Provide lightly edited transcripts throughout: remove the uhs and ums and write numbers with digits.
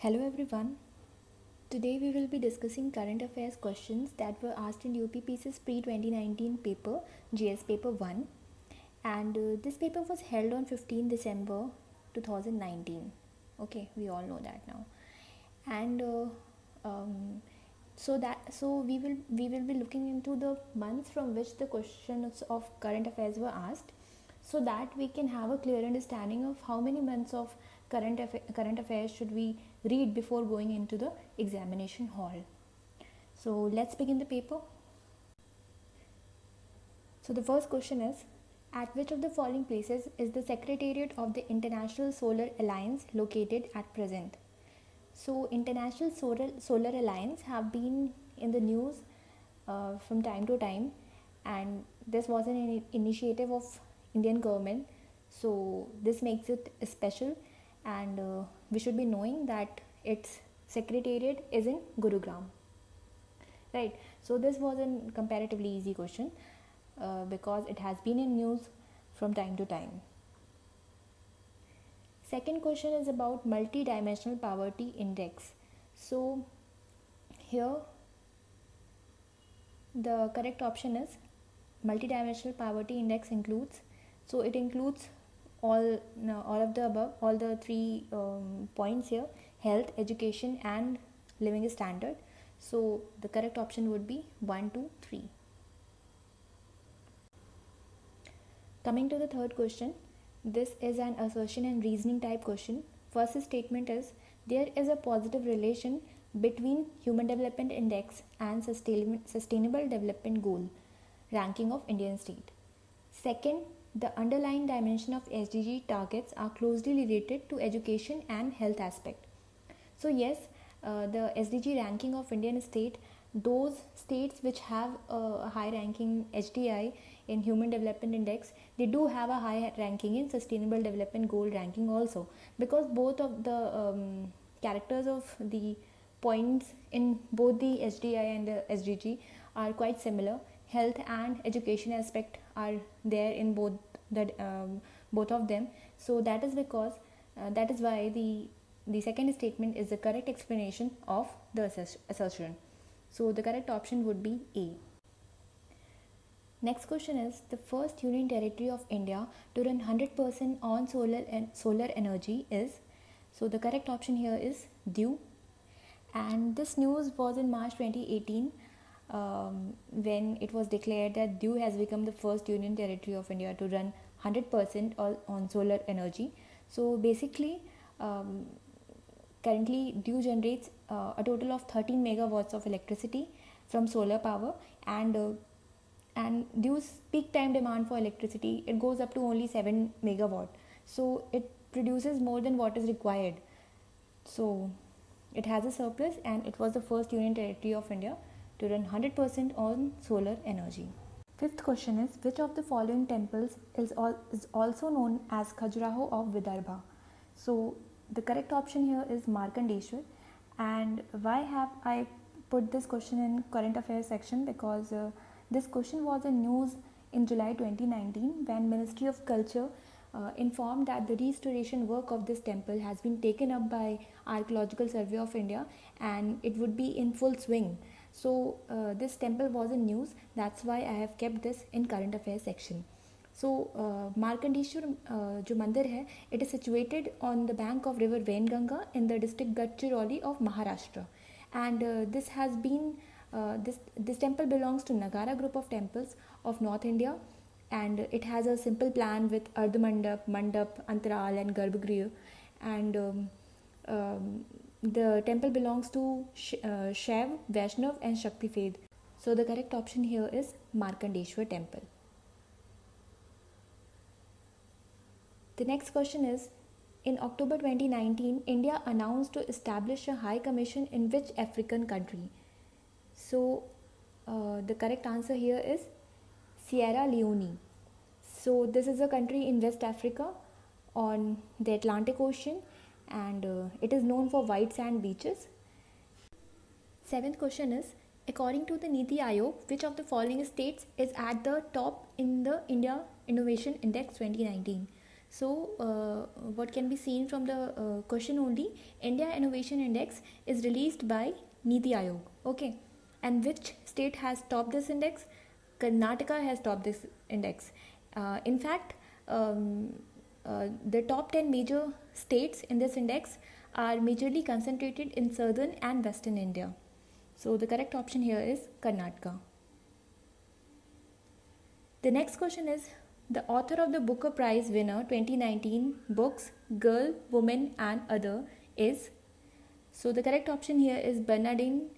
Hello everyone. Today we will be discussing current affairs questions that were asked in UPPC's pre-2019 paper, GS paper 1, and this paper was held on 15 December 2019. Okay, we all know that now. And we will be looking into the months from which the questions of current affairs were asked, so that we can have a clear understanding of how many months of current affairs should we read before going into the examination hall. So let's begin the paper. So the first question is, at which of the following places is the Secretariat of the International Solar Alliance located at present? So International Solar Alliance have been in the news from time to time, and this was an initiative of Indian government. So this makes it special, and we should be knowing that its secretariat is in Gurugram. Right. So this was a comparatively easy question because it has been in news from time to time. Second question is about multi-dimensional poverty index. So here the correct option is multi-dimensional poverty index includes, so it includes all of the above, all the three points here: health, education and living standard. So the correct option would be 1, 2, 3. Coming to the third question, this is an assertion and reasoning type question. First statement is, there is a positive relation between Human Development Index and Sustainable Development Goal ranking of Indian state. Second, the underlying dimension of SDG targets are closely related to education and health aspect. So yes, the SDG ranking of Indian state, those states which have a high ranking HDI in Human Development Index, they do have a high ranking in Sustainable Development Goal ranking also, because both of the characters of the points in both the HDI and the SDG are quite similar. Health and education aspect are there in both of them. So that is because that is why the second statement is the correct explanation of the assertion. So the correct option would be A. Next question is, the first union territory of India to run 100% on solar energy is, so the correct option here is Diu. And this news was in March 2018 when it was declared that Diu has become the first union territory of India to run 100% on solar energy. So basically currently Diu generates a total of 13 megawatts of electricity from solar power, and Diu's peak time demand for electricity, it goes up to only 7 megawatt. So it produces more than what is required. So it has a surplus, and it was the first union territory of India to run 100% on solar energy. Fifth question is, which of the following temples is also known as Khajuraho of Vidarbha? So the correct option here is Markandeshwar. And why have I put this question in current affairs section? Because this question was in news in July 2019 when Ministry of Culture informed that the restoration work of this temple has been taken up by Archaeological Survey of India, and it would be in full swing. So this temple was in news. That's why I have kept this in current affairs section. So Markandeshwar जो मंदिर है, it is situated on the bank of river Wainganga in the district Gadchiroli of Maharashtra, and this has been this temple belongs to Nagara group of temples of North India, and it has a simple plan with Ardhamandap, Mandap, Antaral and Garbhagriha, and the temple belongs to Shaiv, Vaishnav and Shakti faith. So the correct option here is Markandeshwar temple. The next question is, in October 2019, India announced to establish a High Commission in which African country? So the correct answer here is Sierra Leone. So this is a country in West Africa on the Atlantic Ocean, and it is known for white sand beaches. Seventh question is, according to the Niti Aayog, which of the following states is at the top in the India Innovation Index 2019? So what can be seen from the question only, India Innovation Index is released by Niti Aayog. Okay, and which state has topped this index? Karnataka has topped this index. In fact, the top 10 major states in this index are majorly concentrated in southern and western India. So the correct option here is Karnataka. The next question is, the author of the Booker Prize winner 2019 books Girl, Woman and Other is? So the correct option here is Bernardine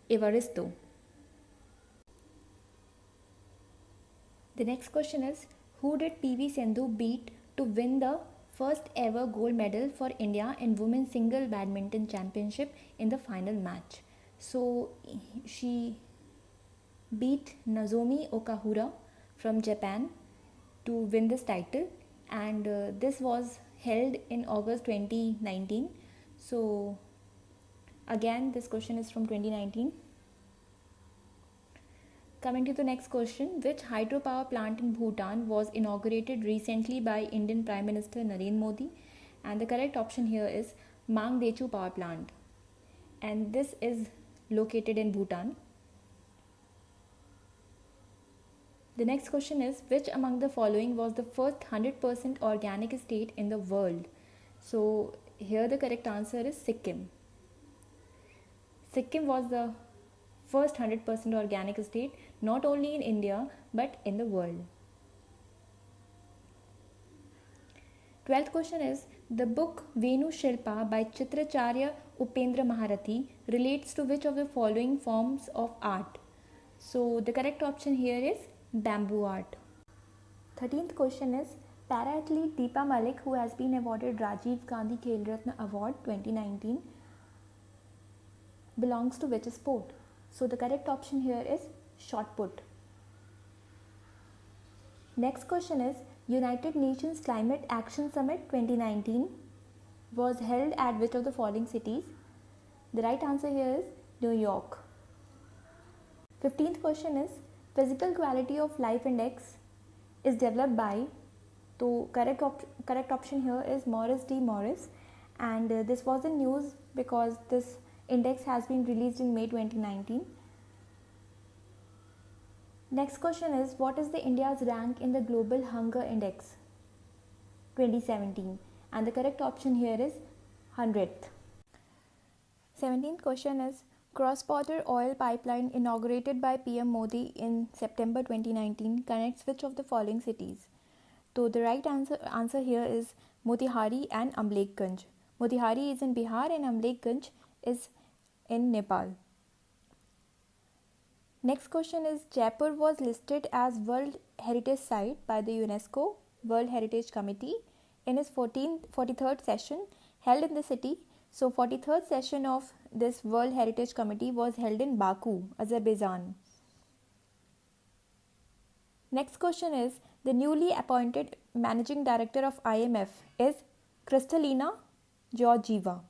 Evaristo. The next question is, who did PV Sindhu beat to win the first ever gold medal for India in Women's Single Badminton Championship in the final match? So she beat Nozomi Okahara from Japan to win this title, and this was held in August 2019. So again, this question is from 2019. Coming to the next question, which hydropower plant in Bhutan was inaugurated recently by Indian Prime Minister Narendra Modi? And the correct option here is Mangdechu power plant, and this is located in Bhutan. The next question is, which among the following was the first 100% organic state in the world? So here the correct answer is Sikkim. Sikkim was the first 100% organic state, not only in India but in the world. 12th question is, the book Venu Shilpa by Chitracharya Upendra Maharathi relates to which of the following forms of art? So the correct option here is bamboo art. 13th question is, para-athlete Deepa Malik, who has been awarded Rajiv Gandhi Khel Ratna Award 2019, belongs to which sport? So the correct option here is shot put. Next question is, United Nations Climate Action Summit 2019 was held at which of the following cities? The right answer here is New York. 15th question is, physical quality of life index is developed by? So correct option here is Morris D. Morris, and this was in news because this index has been released in May 2019. Next question is, what is the India's rank in the Global Hunger Index 2017? And the correct option here is 100th. 17th question is, cross-border oil pipeline inaugurated by PM Modi in September 2019 connects which of the following cities? So the right answer here is Motihari and Amlekganj. Motihari is in Bihar and Amlekganj is in Nepal. Next question is, Jaipur was listed as World Heritage Site by the UNESCO World Heritage Committee in its 43rd session held in the city. So 43rd session of this World Heritage Committee was held in Baku, Azerbaijan. Next question is, the newly appointed Managing Director of IMF is Kristalina Georgieva.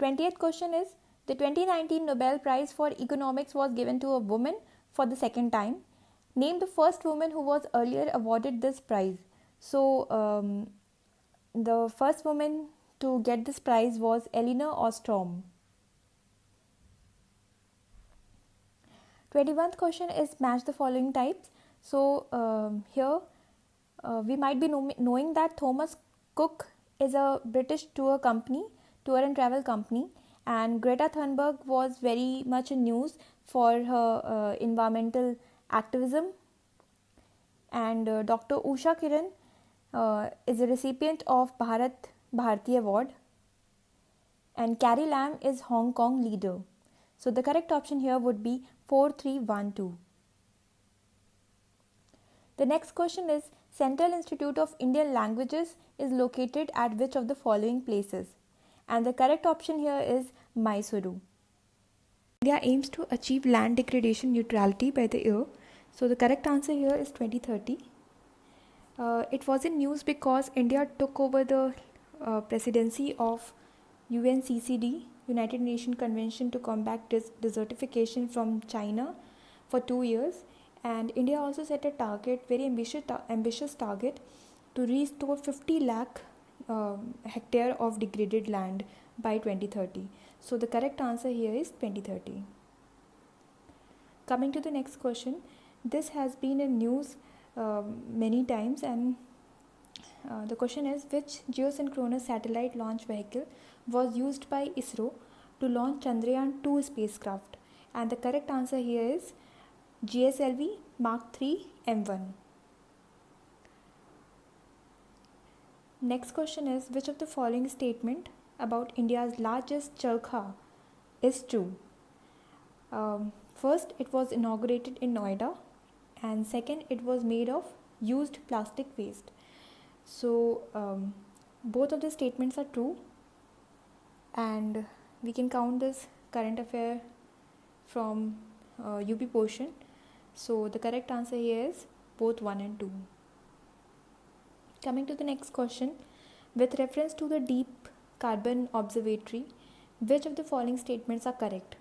20th question is, the 2019 Nobel Prize for Economics was given to a woman for the second time. Name the first woman who was earlier awarded this prize. So the first woman to get this prize was Elinor Ostrom. 21st question is, match the following types. So here we might be knowing that Thomas Cook is a British tour and travel company, and Greta Thunberg was very much in news for her environmental activism, and Dr. Usha Kiran is a recipient of Bharati Award, and Carrie Lam is Hong Kong leader. So the correct option here would be 4312. The next question is, Central Institute of Indian Languages is located at which of the following places? And the correct option here is Mysuru. India aims to achieve land degradation neutrality by the year. So the correct answer here is 2030. It was in news because India took over the presidency of UNCCD, United Nations Convention to Combat Desertification from China, for 2 years, And India also set a target, very ambitious target, to restore 50 lakh hectare of degraded land by 2030. So the correct answer here is 2030. Coming to the next question, this has been in news many times, and the question is, which geosynchronous satellite launch vehicle was used by ISRO to launch Chandrayaan 2 spacecraft? And the correct answer here is GSLV Mark III M1. Next question is, which of the following statement about India's largest charkha is true? First, it was inaugurated in Noida, and second, it was made of used plastic waste. So both of the statements are true, and we can count this current affair from UP portion. So the correct answer here is both 1 and 2. Coming to the next question, with reference to the Deep Carbon Observatory, which of the following statements are correct?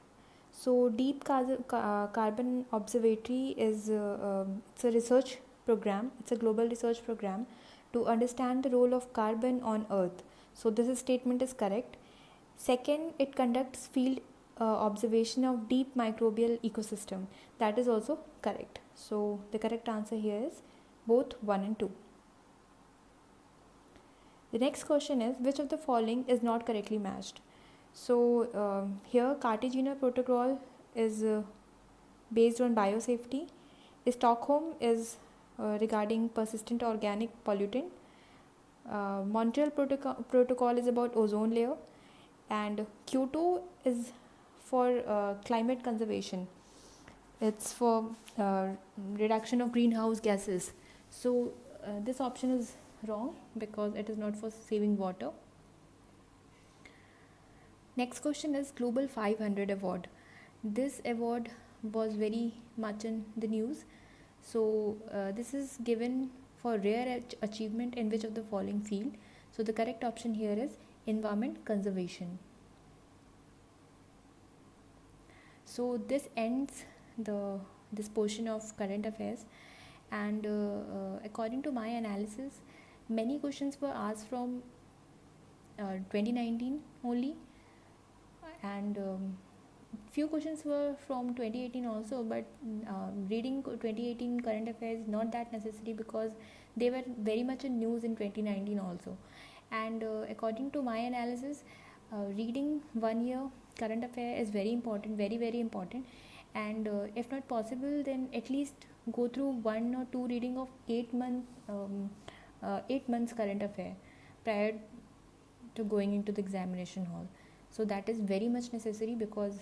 So Deep Carbon Observatory is it's a research program. It's a global research program to understand the role of carbon on Earth. So this statement is correct. Second, it conducts field observation of deep microbial ecosystem. That is also correct. So the correct answer here is both 1 and 2. The next question is, which of the following is not correctly matched? So here Cartagena Protocol is based on biosafety. Stockholm is regarding persistent organic pollutant. Montreal Protocol is about ozone layer, and Kyoto is for climate conservation. It's for reduction of greenhouse gases. So this option is wrong because it is not for saving water. Next question is Global 500 award. This award was very much in the news. So this is given for rare achievement in which of the following field? So the correct option here is environment conservation. So this ends this portion of current affairs, and according to my analysis, many questions were asked from 2019 only, and few questions were from 2018 also, but reading 2018 current affairs is not that necessary because they were very much in news in 2019 also. And according to my analysis, reading 1 year current affair is very important, very very important, and if not possible, then at least go through 1 or 2 reading of 8 months current affair prior to going into the examination hall. So that is very much necessary because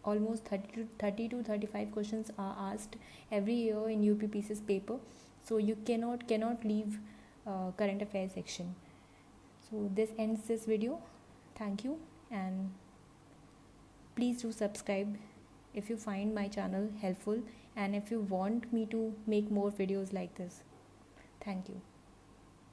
almost 30 to 35 questions are asked every year in UPPC's paper. So you cannot leave current affairs section. So this ends this video. Thank you, and please do subscribe if you find my channel helpful and if you want me to make more videos like this. Thank you.